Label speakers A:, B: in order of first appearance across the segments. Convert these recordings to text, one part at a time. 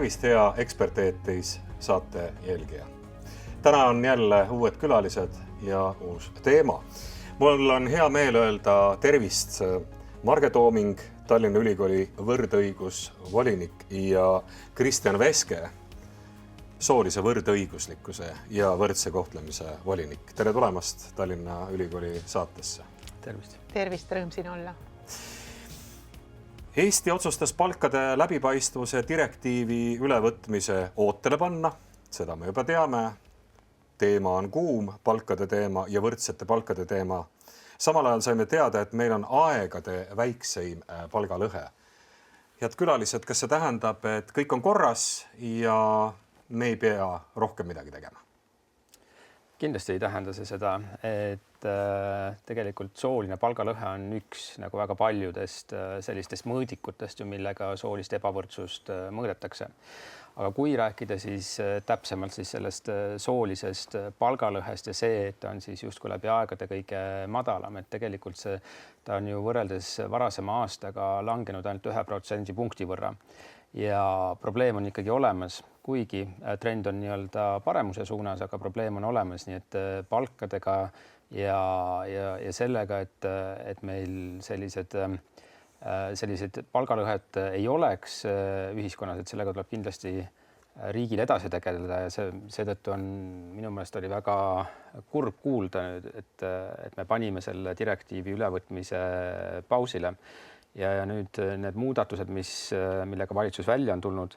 A: Tervist, hea Eksperteetis saate jälgija. Täna on jälle uued külalised ja uus teema. Mul on hea meel öelda tervist Marge Tooming, Tallinna Ülikooli võrdõigusvolinik ja Kristjan Veske, soolise võrdõiguslikkuse ja võrdse kohtlemise volinik. Tere tulemast Tallinna Ülikooli saatesse.
B: Tervist.
C: Tervist, rõõm siin olla.
A: Eesti otsustas palkade läbipaistvuse direktiivi ülevõtmise ootele panna. Seda me juba teame. Teema on kuum, palkade teema ja võrdsete palkade teema. Samal ajal saime teada, et meil on aegade väikseim palgalõhe. Head külalised, kas see tähendab, et kõik on korras ja me ei pea rohkem midagi tegema?
B: Kindlasti ei tähenda see seda, et tegelikult sooline palgalõhe on üks nagu väga paljudest sellistest mõõdikutest, millega soolist ebavõrdsust mõõdetakse. Aga kui rääkida siis täpsemalt siis sellest soolisest palgalõhest ja see, et ta on siis justkui läbi aegade kõige madalam, et tegelikult ta on ju võrreldes varasema aastaga langenud ainult 1% punkti võrra. Ja probleem on ikkagi olemas, kuigi trend on nii-öelda paremuse suunas, aga probleem on olemas, nii et palkadega ja sellega, et meil sellised palgalõhed ei oleks ühiskonnas, et sellega tuleb kindlasti riigil edasi tegeleda ja seetõttu on minu meelest oli väga kurb kuulda, et me panime selle direktiivi ülevõtmise pausile. Ja nüüd need muudatused, millega valitsus välja on tulnud,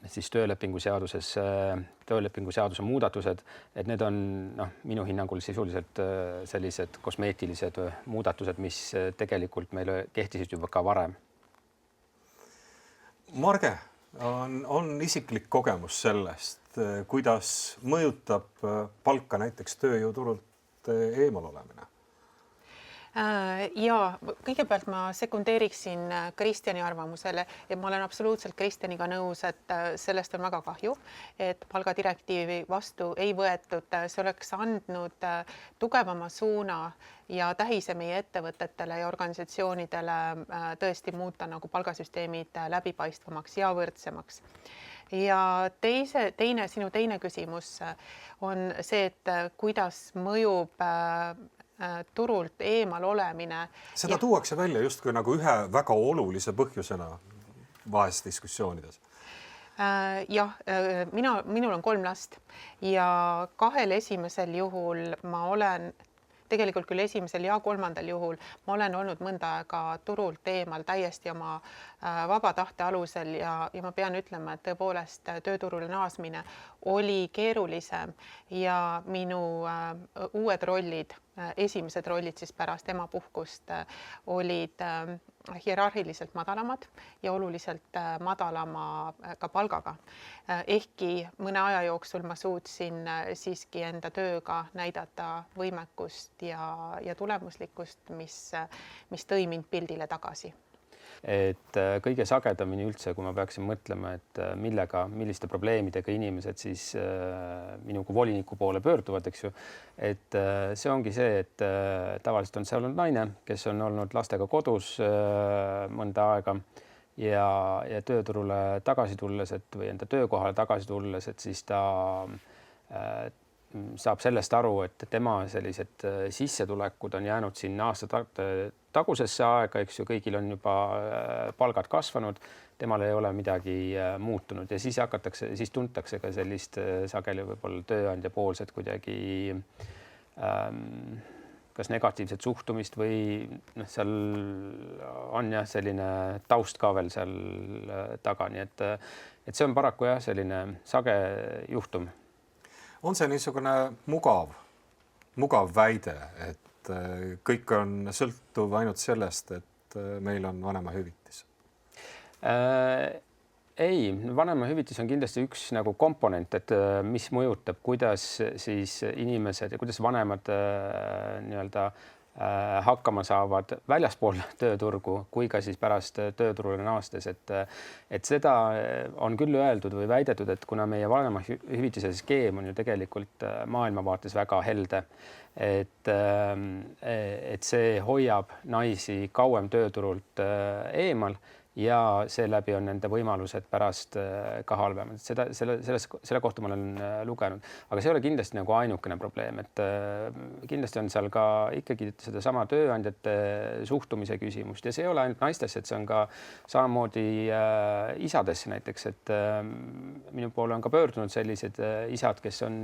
B: siis töölepingu seaduse muudatused, et need on minu hinnangul sisuliselt sellised kosmeetilised muudatused, mis tegelikult meile kehtisid juba ka varem.
A: Marge, on isiklik kogemus sellest, kuidas mõjutab palka näiteks tööjõuturult eemal olemine?
C: Ja kõigepealt ma sekundeeriksin Kristjani arvamusele ja ma olen absoluutselt Kristjaniga nõus, et sellest on väga kahju, et palgadirektiivi vastu ei võetud. See oleks andnud tugevama suuna ja tähise meie ettevõtetele ja organisatsioonidele tõesti muuta nagu palgasüsteemid läbipaistvamaks ja võrdsemaks. Ja sinu teine küsimus on see, et kuidas mõjub turult eemal olemine.
A: Seda tuuakse välja justkui nagu ühe väga olulise põhjusena vahest diskussioonides.
C: Jah, minul on 3 last ja 2 esimesel juhul ma olen, tegelikult küll esimesel ja 3. juhul, ma olen olnud mõnda aega turult eemal täiesti oma vaba tahte alusel ja ma pean ütlema, et tõepoolest tööturule naasmine oli keerulisem ja minu uued rollid, esimesed rollid siis pärast emapuhkust olid hierarhiliselt madalamad ja oluliselt madalama ka palgaga. Ehkki mõne aja jooksul ma suutsin siiski enda tööga näidata võimekust ja tulemuslikkust, mis tõi mind pildile tagasi.
B: Et kõige sagedamini üldse, kui ma peaksin mõtlema, et milliste probleemidega inimesed siis minu kui voliniku poole pöörduvad, eks ju, et see ongi see, et tavaliselt on see olnud naine, kes on olnud lastega kodus mõnda aega ja tööturule tagasi tulles, või enda töökohale tagasi tulles, et siis ta saab sellest aru, et tema sellised sissetulekud on jäänud sinna aasta tagusesse aega, eks ju, kõigil on juba palgad kasvanud, temal ei ole midagi muutunud ja siis tuntakse ka sellist sageli võib-olla tööandja poolset kuidagi kas negatiivset suhtumist või seal on jah selline taust ka veel seal taga, nii et see on paraku jah selline sage juhtum.
A: On see niisugune mugav väide, et kõik on sõltuv ainult sellest, et meil on vanemahüvitis?
B: Ei, vanemahüvitis on kindlasti üks nagu komponent, et mis mõjutab, kuidas siis inimesed ja kuidas vanemad nii-öelda hakkama saavad väljaspool tööturgu kui ka siis pärast tööturule naastes, et seda on küll öeldud või väidetud, et kuna meie vanemahüvitise skeem on ju tegelikult maailmavaates väga helde, et see hoiab naisi kauem tööturult eemal ja seeläbi on nende võimalused pärast ka halvemad. Selle kohta ma olen lugenud, aga see ei ole kindlasti nagu ainukene probleem, et kindlasti on seal ka ikkagi sedasama tööandjate suhtumise küsimust ja see ei ole ainult naistesse, et see on ka samamoodi isadesse näiteks, et minu poole on ka pöördunud sellised isad, kes on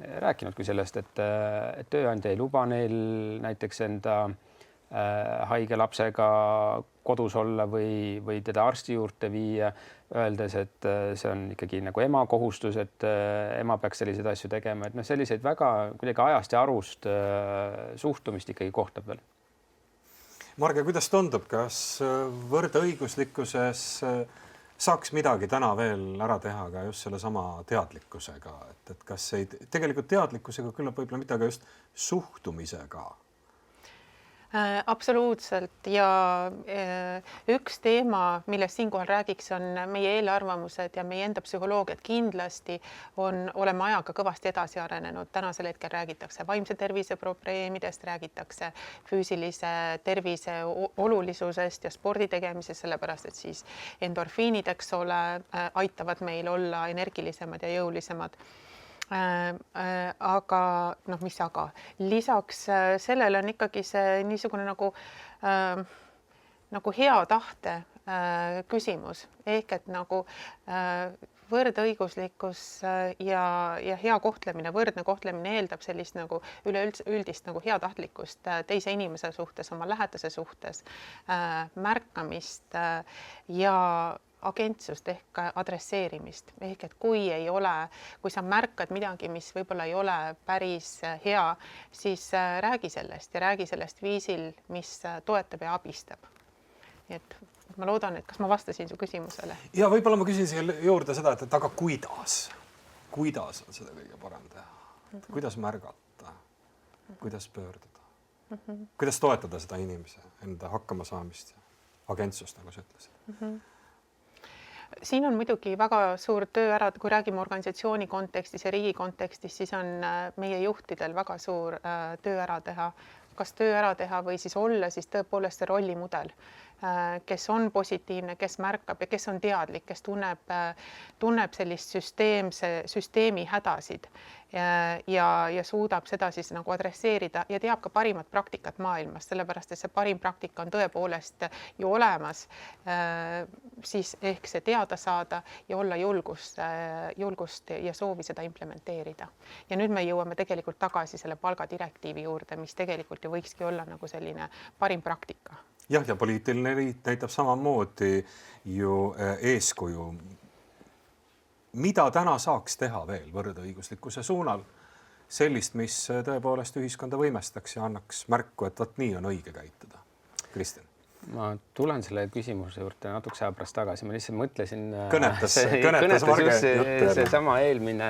B: rääkinudki sellest, et tööandja ei luba neil näiteks enda haige lapsega kodus olla või teda arsti juurde viia, öeldes, et see on ikkagi nagu ema kohustus, et ema peaks selliseid asju tegema, et selliseid väga kuidagi ajast ja arust suhtumist ikkagi kohtab veel.
A: Marge, kuidas tundub, kas võrdõiguslikkuses saaks midagi täna veel ära teha ka just selle sama teadlikkusega, et kas ei tegelikult teadlikkusega küllap võib-olla mitte, aga just suhtumisega?
C: Absoluutselt ja üks teema, millest siinkohal räägiks, on meie eelarvamused ja meie enda psühholoogiad kindlasti oleme ajaga kõvasti edasi arenenud. Tänasel hetkel räägitakse vaimse tervise probleemidest, räägitakse füüsilise tervise olulisusest ja spordi tegemisest, sellepärast et siis endorfiinid, eks ole, aitavad meil olla energilisemad ja jõulisemad. Aga lisaks sellele on ikkagi see niisugune nagu hea tahte küsimus ehk et nagu võrdõiguslikkus ja hea kohtlemine, võrdne kohtlemine eeldab sellist nagu üleüldist nagu heatahtlikkust teise inimese suhtes, oma lähedase suhtes, märkamist ja agentsust ehk adresseerimist ehk et kui sa märkad midagi, mis võib-olla ei ole päris hea, siis räägi sellest viisil, mis toetab ja abistab. Nii et ma loodan, et kas ma vastasin su küsimusele?
A: Ja võib-olla ma küsin siia juurde seda, et aga kuidas on seda kõige parem teha? Kuidas märgata? Kuidas pöörduda? Kuidas toetada seda inimese enda hakkama saamist ja agentsust, nagu sa ütlesid?
C: Siin on muidugi väga suur töö ära, kui räägime organisatsiooni kontekstis ja riigi kontekstis, siis on meie juhtidel väga suur töö ära teha. Kas töö ära teha või siis olla siis tõepoolest see rollimudel, kes on positiivne, kes märkab ja kes on teadlik, kes tunneb sellist süsteemi hädasid ja suudab seda siis nagu adresseerida ja teab ka parimat praktikat maailmas, sellepärast et see parim praktika on tõepoolest ju olemas, siis ehk see teada saada ja olla julgust ja soovi seda implementeerida. Ja nüüd me jõuame tegelikult tagasi selle palgadirektiivi juurde, mis tegelikult ju võikski olla nagu selline parim praktika.
A: Jah, ja poliitiline liit näitab samamoodi ju eeskuju. Mida täna saaks teha veel võrdõiguslikkuse suunal? Sellist, mis tõepoolest ühiskonda võimestaks ja annaks märku, et võt nii on õige käituda. Kristjan.
B: Ma tulen selle küsimuse juurde natukese aja pärast tagasi. Ma lihtsalt mõtlesin...
A: Kõnetas Marge juttu.
B: See sama eelmine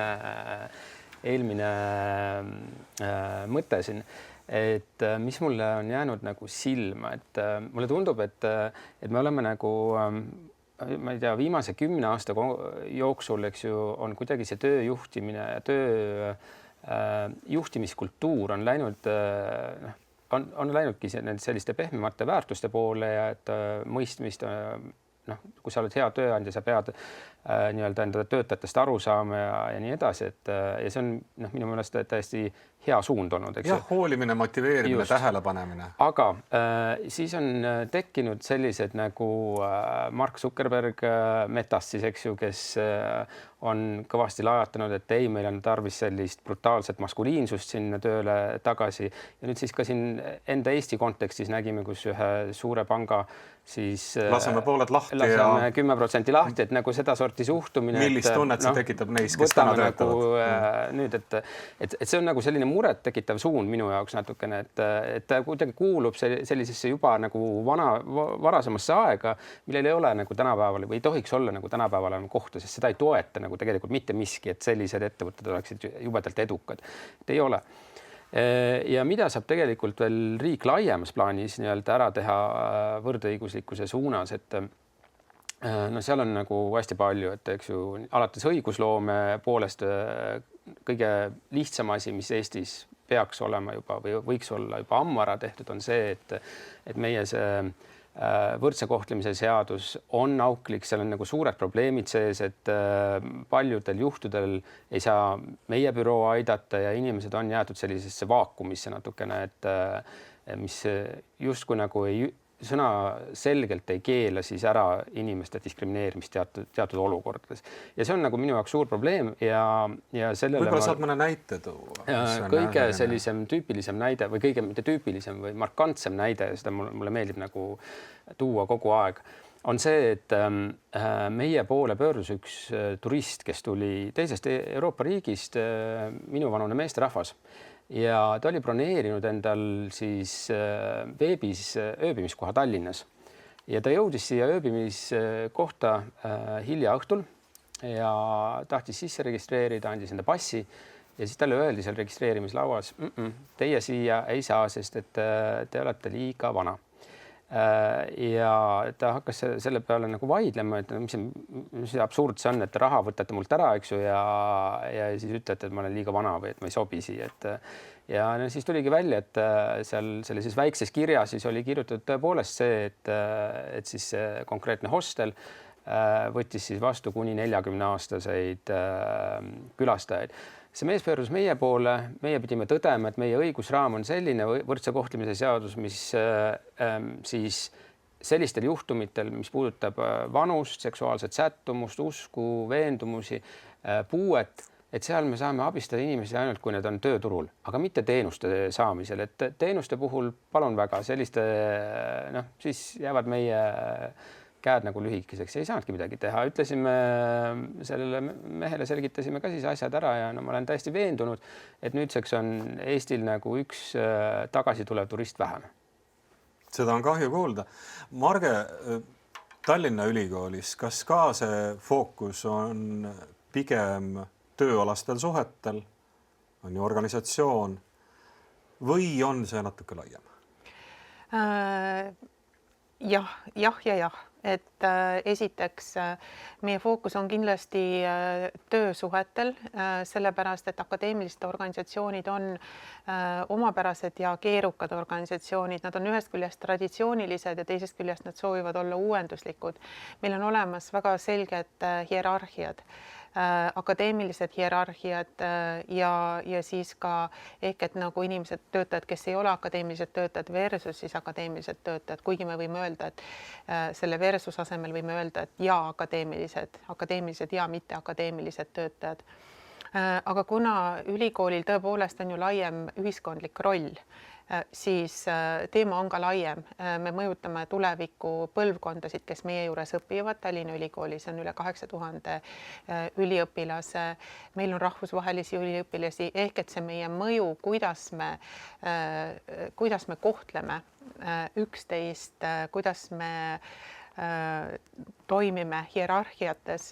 B: mõte siin. Et mis mulle on jäänud nagu silma, et mulle tundub, et me oleme nagu, ma ei tea, viimase 10 aasta jooksul, eks ju, on kuidagi see töö juhtimine ja töö juhtimiskultuur on läinud, on läinudki selliste pehmemate väärtuste poole ja et mõistmist, kui sa oled hea tööandja, sa pead nii-öelda enda töötajatest aru saama ja nii edasi, ja see on minu meelest täiesti hea suund olnud.
A: Jah, hoolimine, motiveerimine, tähelepanemine.
B: Aga siis on tekkinud sellised nagu Mark Zuckerberg Metast siis, eks ju, kes on kõvasti lajatanud, et ei, meil on tarvis sellist brutaalset maskuliinsust sinna tööle tagasi. Ja nüüd siis ka siin enda Eesti kontekstis nägime, kus ühe suure panga siis
A: laseme pooled lahti
B: ja 10% lahti, et nagu seda sorti suhtumine.
A: Millist tunnet see tekitab neis, kes täna töötavad?
B: Nüüd, et see on nagu selline muret tekitav suund minu jaoks natukene, et ta kuidagi kuulub sellisesse juba nagu varasemasse aega, millel ei ole nagu tänapäeval või ei tohiks olla nagu tänapäeval kohta, sest seda ei toeta nagu tegelikult mitte miski, et sellised ettevõtted oleksid jubedalt edukad. Et ei ole. Ja mida saab tegelikult veel riik laiemas plaanis nii-öelda ära teha võrdõiguslikkuse suunas, et seal on nagu hästi palju, et eks ju, alates õigusloome poolest kõige lihtsam asi, mis Eestis peaks olema juba või võiks olla juba ammu ära tehtud, on see, et meie see võrdse kohtlemise seadus on auklik, seal on nagu suured probleemid sees, et paljudel juhtudel ei saa meie büroo aidata ja inimesed on jäetud sellisesse vaakumisse natukene, et mis justkui nagu sõna selgelt ei keela siis ära inimeste diskrimineerimist teatud olukordades. Ja see on nagu minu jaoks suur probleem ja sellele
A: võib-olla saad mõne näite tuua?
B: Kõige sellisem tüüpilisem näide või kõige mitte tüüpilisem või markantsem näide, seda mulle meeldib nagu tuua kogu aeg, on see, et meie poole pöördus üks turist, kes tuli teisest Euroopa riigist, minuvanune meesterahvas. Ja ta oli broneerinud endal siis veebis ööbimiskoha Tallinnas ja ta jõudis siia ööbimiskohta hilja õhtul ja tahtis sisse registreerida, andis enda passi ja siis talle öeldi seal registreerimislauas, teie siia ei saa, sest et te olete liiga vana. Ja ta hakkas selle peale nagu vaidlema, et mis absurd see on, et raha võtate mult ära, eks ju, ja siis ütlete, et ma olen liiga vana või et ma ei sobi siia. Ja siis tuligi välja, et seal sellises väikses kirjas siis oli kirjutatud tõepoolest see, et siis see konkreetne hostel võttis siis vastu kuni 40-aastaseid külastajaid. See mees pöördus meie poole, meie pidime tõdema, et meie õigusraam on selline võrdse kohtlemise seadus, mis siis sellistel juhtumitel, mis puudutab vanust, seksuaalset sättumust, usku, veendumusi, puuet, et seal me saame abistada inimesi ainult, kui need on tööturul, aga mitte teenuste saamisel. Et teenuste puhul palun väga selliste, siis jäävad meie käed nagu lühikeseks, ei saanudki midagi teha. Ütlesime sellele mehele, selgitasime ka siis asjad ära ja ma olen täiesti veendunud, et nüüdseks on Eestil nagu üks tagasi tulev turist vähem.
A: Seda on kahju kuulda. Marge, Tallinna Ülikoolis, kas ka see fookus on pigem tööalastel suhetel, on ju organisatsioon või on see natuke laiem?
C: Jah. Et esiteks meie fookus on kindlasti töösuhetel, sellepärast, et akadeemilised organisatsioonid on omapärased ja keerukad organisatsioonid. Nad on ühest küljest traditsioonilised ja teisest küljest nad soovivad olla uuenduslikud. Meil on olemas väga selged hierarhiad, akadeemilised hierarhiad ja siis ka ehk et nagu inimesed, töötajad, kes ei ole akadeemilised töötajad versus siis akadeemilised töötajad, kuigi me võime öelda, et selle versus asemel võime öelda, et ja akadeemilised ja mitte akadeemilised töötajad. Aga kuna ülikoolil tõepoolest on ju laiem ühiskondlik roll, siis teema on ka laiem. Me mõjutame tuleviku põlvkondasid, kes meie juures õpivad. Tallinna Ülikoolis on üle 8000 üliõpilase. Meil on rahvusvahelisi üliõpilasi ehk et see meie mõju, kuidas me kohtleme üksteist, kuidas me toimime hierarhiates,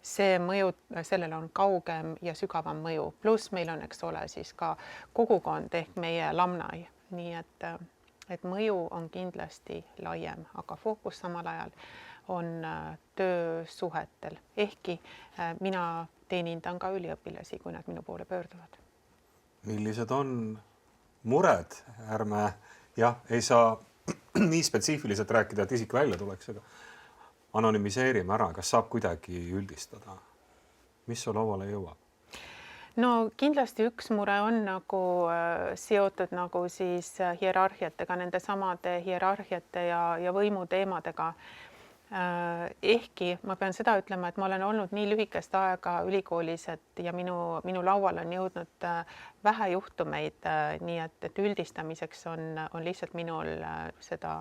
C: see mõju, sellel on kaugem ja sügavam mõju. Pluss meil on, eks ole, siis ka kogukond ehk meie lamnai. Nii et mõju on kindlasti laiem, aga fookus samal ajal on töösuhetel. Ehkki mina teenindan ka üliõpilasi, kui nad minu poole pöörduvad.
A: Millised on mured? Ärme, ei saa nii spetsiifiliselt rääkida, et isik välja tuleks, aga anonüümiseerime ära, kas saab kuidagi üldistada? Mis sul lauale jõuab?
C: No kindlasti üks mure on nagu seotud nagu siis hierarhiatega, nende samade hierarhiate ja võimuteemadega. Ehkki ma pean seda ütlema, et ma olen olnud nii lühikest aega ülikoolis, ja minu laual on jõudnud vähe juhtumeid, nii et üldistamiseks on lihtsalt minul seda,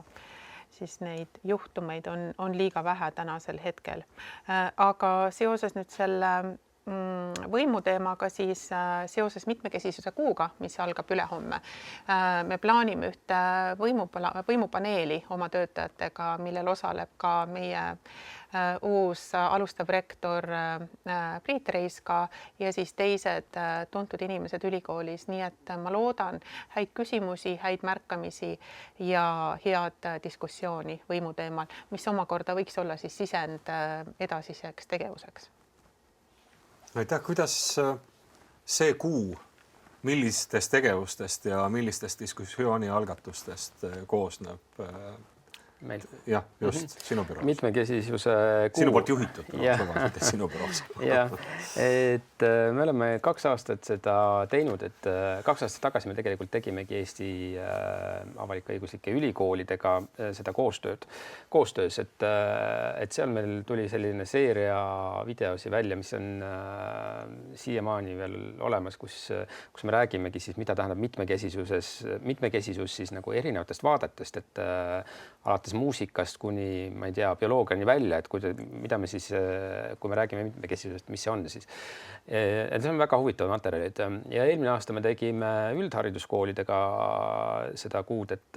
C: siis neid juhtumeid on liiga vähe tänasel hetkel. Aga seoses nüüd selle võimuteemaga, siis seoses mitmekesisuse kuuga, mis algab ülehomme, me plaanime ühte võimupaneeli oma töötajatega, millel osaleb ka meie uus alustav rektor Priit Reiska ja siis teised tuntud inimesed ülikoolis. Nii et ma loodan häid küsimusi, häid märkamisi ja head diskussiooni võimu teemal, mis omakorda võiks olla siis sisend edasiseks tegevuseks.
A: Aitäh, kuidas see kuu, millistest tegevustest ja millistest diskussiooni algatustest koosneb?
B: meil.
A: Jah, just, sinu büroos.
B: Mitmekesisuse
A: sinu poolt juhitud büroos, mitte sinu büroos.
B: Jah, et me oleme 2 aastat seda teinud, et 2 aastat tagasi me tegelikult tegimegi Eesti avalik-õiguslike ülikoolidega seda koostöös, et seal meil tuli selline seeria videosi välja, mis on siiamaani veel olemas, kus me räägimegi siis, mida tähendab mitmekesisus siis nagu erinevatest vaadetest, et alates muusikast kuni, ma ei tea, bioloogiani välja, et mida me siis, kui me räägime mitmekesisusest, mis see on siis. Et see on väga huvitavad materjalid ja eelmine aasta me tegime üldhariduskoolidega seda kuud, et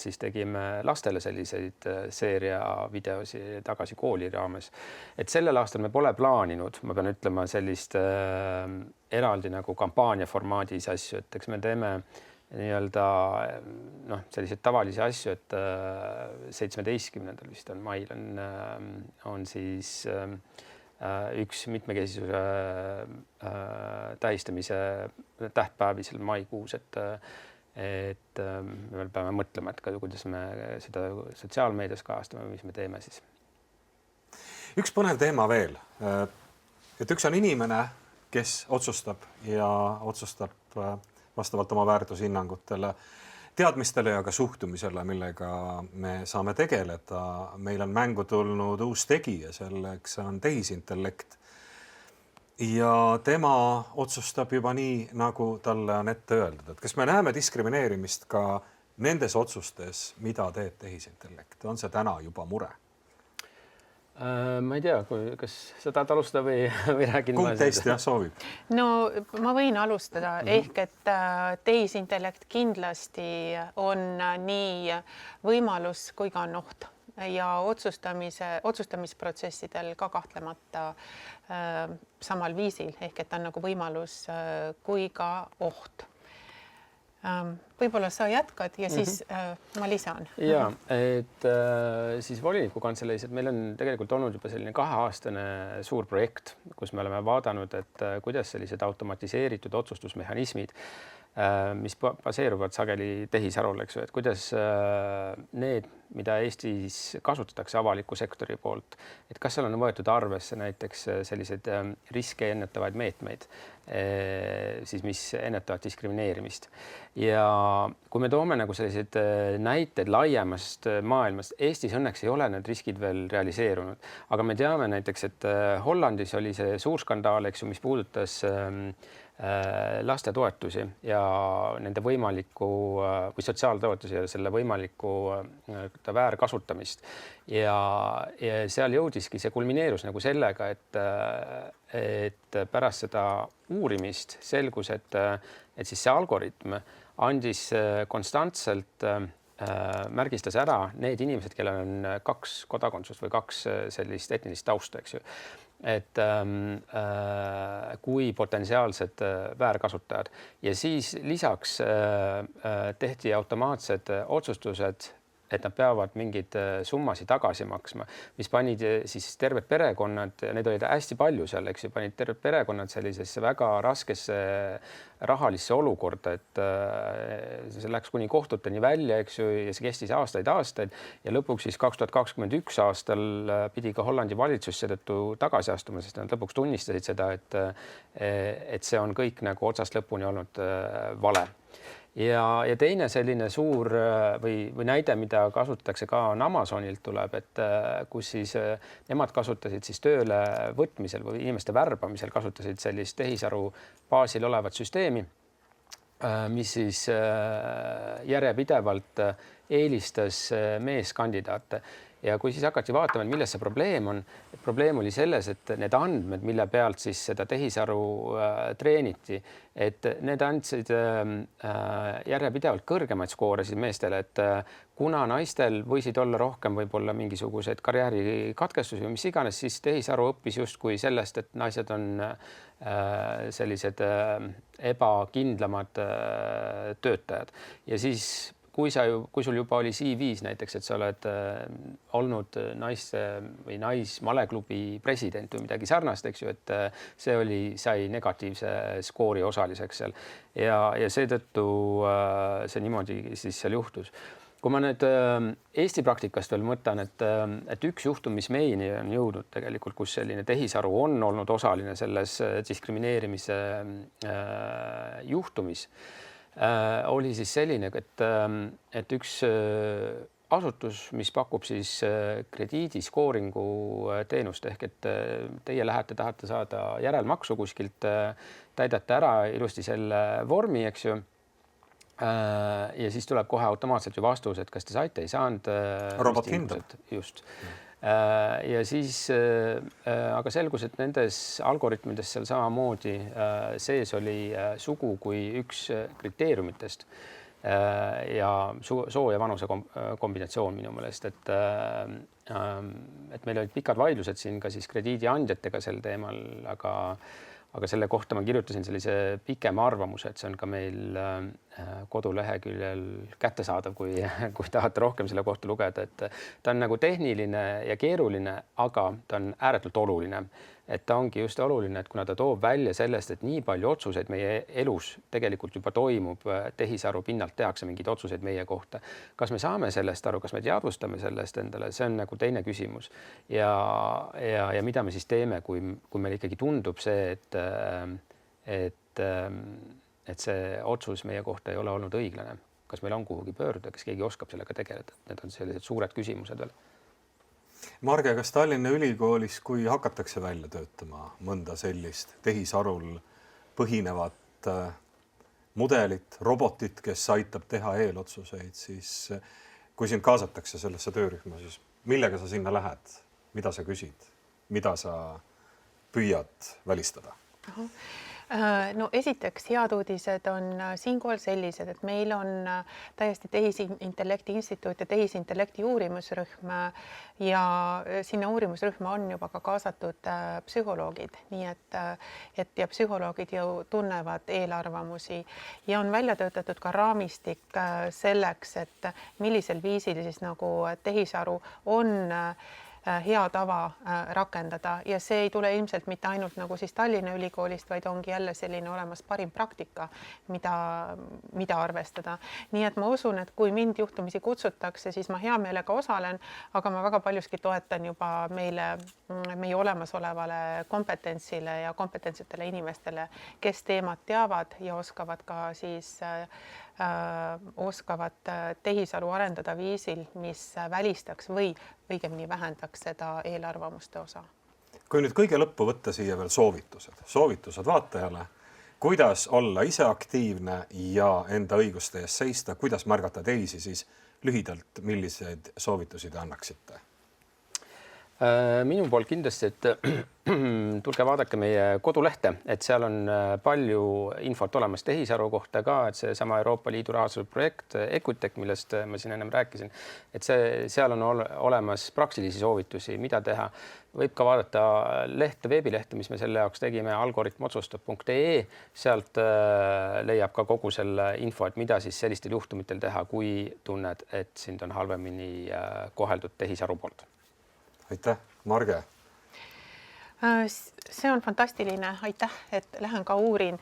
B: siis tegime lastele selliseid seeria videosi tagasi kooli raames. Et sellel aastal me pole plaaninud, ma pean ütlema, sellist eraldi nagu kampaania formaadis asju, et eks me teeme nii-öelda selliseid tavalisi asju, et 17. vist on mail on siis üks mitmekesisuse tähistamise tähtpäevisel maikuus, et me peame mõtlema, et kuidas me seda sotsiaalmeedias kajastame, mis me teeme siis.
A: Üks põnev teema veel, et üks on inimene, kes otsustab vastavalt oma väärtushinnangutele, teadmistele ja ka suhtumisele, millega me saame tegeleda. Meil on mängu tulnud uus tegija, selleks on tehisintellekt. Ja tema otsustab juba nii, nagu talle on ette öeldud. Et kas me näeme diskrimineerimist ka nendes otsustes, mida teeb tehisintellekt? On see täna juba mure?
B: Ma ei tea, kas sa tahad alustada või räägin?
A: Kumb teist soovib?
C: No ma võin alustada, ehk et tehisintellekt kindlasti on nii võimalus kui ka on oht ja otsustamisprotsessidel ka kahtlemata samal viisil, ehk et on nagu võimalus kui ka oht. Võib-olla sa jätkad ja siis ma lisan.
B: Ja, et siis voliniku kantseleis, et meil on tegelikult olnud juba selline 2-aastane suur projekt, kus me oleme vaadanud, et kuidas sellised automatiseeritud otsustusmehhanismid, mis baseeruvad sageli tehisarul, eks ju, et kuidas need, mida Eestis kasutatakse avaliku sektori poolt, et kas seal on võetud arvesse näiteks sellised riske ennetavaid meetmeid, siis mis ennetavad diskrimineerimist. Ja kui me toome nagu sellised näited laiemast maailmast, Eestis õnneks ei ole need riskid veel realiseerunud, aga me teame näiteks, et Hollandis oli see suur skandaal, eks ju, mis puudutas lastetoetusi ja nende võimalikku või sotsiaaltoetusi ja selle võimalikku väärkasutamist. Ja seal jõudiski see kulmineerus nagu sellega, et pärast seda uurimist selgus, et siis see algoritm andis konstantselt märgistas ära need inimesed, kellel on 2 kodakondsust või 2 sellist etnilist tausta, eks ju. Et kui potentsiaalsed väärkasutajad ja siis lisaks tehti automaatsed otsustused, et nad peavad mingeid summasid tagasi maksma, mis panid siis terved perekonnad, neid olid hästi palju seal, eks ju, panid terved perekonnad sellisesse väga raskesse rahalisse olukorda, et see läks kuni kohtuteni välja, eks ju, ja see kestis aastaid ja lõpuks siis 2021 aastal pidi ka Hollandi valitsus seetõttu tagasi astuma, sest nad lõpuks tunnistasid seda, et see on kõik nagu otsast lõpuni olnud vale. Ja teine selline suur või näide, mida kasutatakse ka on Amazonilt tuleb, et kus siis nemad kasutasid siis tööle võtmisel või inimeste värbamisel kasutasid sellist tehisaru baasil olevat süsteemi, mis siis järjepidevalt eelistas meeskandidaate. Ja kui siis hakati vaatama, et milles see probleem on, probleem oli selles, et need andmed, mille pealt siis seda tehisaru treeniti, et need andsid järjepidevalt kõrgemaid skoore siis meestele, et kuna naistel võisid olla rohkem võib-olla mingisugused karjäärikatkestusi või mis iganes, siis tehisaru õppis justkui sellest, et naised on sellised ebakindlamad töötajad. Ja siis kui sul juba oli CV-s näiteks, et sa oled olnud naiste või naismaleklubi president või midagi sarnast, eks ju, et see sai negatiivse skoori osaliseks seal ja seetõttu see niimoodi siis seal juhtus. kui ma nüüd Eesti praktikast veel mõtlen, et üks juhtum, mis meieni on jõudnud tegelikult, kus selline tehisaru on olnud osaline selles diskrimineerimise juhtumis, oli siis selline, et üks asutus, mis pakub siis krediidiskooringu teenust ehk et teie tahate saada järelmaksu kuskilt, täidate ära ilusti selle vormi, eks ju. Ja siis tuleb kohe automaatselt ju vastus, et kas te saite, ei saanud.
A: Robot hindab.
B: Just. Ja siis, aga selgus, et nendes algoritmides seal samamoodi sees oli sugu kui üks kriteeriumitest ja soo ja vanuse kombinatsioon minu meelest, et meil olid pikad vaidlused siin ka siis krediidiandjatega sel teemal, aga selle kohta ma kirjutasin sellise pikema arvamuse, et see on ka meil koduleheküljel kättesaadav, kui tahate rohkem selle kohta lugeda, et ta on nagu tehniline ja keeruline, aga ta on ääretult oluline. Et ta ongi just oluline, et kuna ta toob välja sellest, et nii palju otsuseid meie elus tegelikult juba toimub, tehisaru pinnalt tehakse mingeid otsuseid meie kohta. Kas me saame sellest aru, kas me teadvustame sellest endale, see on nagu teine küsimus. Ja mida me siis teeme, kui meil ikkagi tundub see, et see otsus meie kohta ei ole olnud õiglane. Kas meil on kuhugi pöörduda, kas keegi oskab sellega tegeleda? Need on sellised suured küsimused veel.
A: Marge, kas Tallinna Ülikoolis, kui hakatakse välja töötama mõnda sellist tehisarul põhinevat mudelit, robotit, kes aitab teha eelotsuseid, siis kui sind kaasatakse sellesse töörühma, siis millega sa sinna lähed? Mida sa küsid? Mida sa püüad välistada?
C: No esiteks head uudised on siinkohal sellised, et meil on täiesti tehisintellekti instituut ja tehisintellekti uurimusrühm ja sinna uurimusrühma on juba ka kaasatud psühholoogid, nii et ja psühholoogid ju tunnevad eelarvamusi ja on välja töötatud ka raamistik selleks, et millisel viisil siis nagu tehisaru on hea tava rakendada ja see ei tule ilmselt mitte ainult nagu siis Tallinna Ülikoolist, vaid ongi jälle selline olemas parim praktika, mida arvestada. Nii et ma usun, et kui mind juhtumisi kutsutakse, siis ma hea meelega osalen, aga ma väga paljuski toetan juba meie olemasolevale kompetentsile ja kompetentsetele inimestele, kes teemat teavad ja oskavad ka siis oskavad tehisaru arendada viisil, mis välistaks või õigemini vähendaks seda eelarvamuste osa.
A: Kui nüüd kõige lõppu võtta siia veel soovitused vaatajale, kuidas olla ise aktiivne ja enda õiguste eest seista, kuidas märgata teisi, siis lühidalt, milliseid soovitusi te annaksite?
B: Minu poolt kindlasti, et tulge vaadake meie kodulehte, et seal on palju infot olemas tehisaru kohta ka, et see sama Euroopa Liidu rahastuslik projekt Equitech, millest ma siin ennem rääkisin, et seal on olemas praktilisi soovitusi, mida teha. Võib ka vaadata veebilehte, mis me selle jaoks tegime, algoritmotsustab.ee, sealt leiab ka kogu selle info, et mida siis sellistel juhtumitel teha, kui tunned, et sind on halvemini koheldud tehisaru poolt.
A: Aitäh, Marge.
C: See on fantastiline, aitäh, et lähen ka uurin.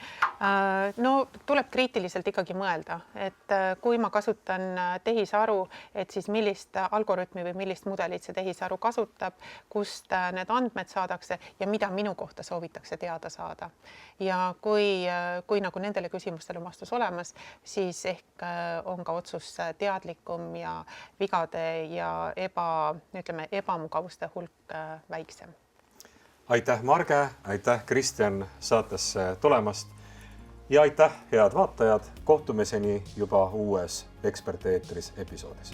C: No tuleb kriitiliselt ikkagi mõelda, et kui ma kasutan tehisaru, et siis millist algoritmi või millist mudelit see tehisaru kasutab, kust need andmed saadakse ja mida minu kohta soovitakse teada saada. Ja kui nagu nendele küsimustele on vastus olemas, siis ehk on ka otsus teadlikum ja vigade ja ebamugavuste hulk väiksem.
A: Aitäh, Marge, aitäh, Kristjan, saatesse tulemast ja aitäh, head vaatajad, kohtumiseni juba uues Eksperteetris episoodis.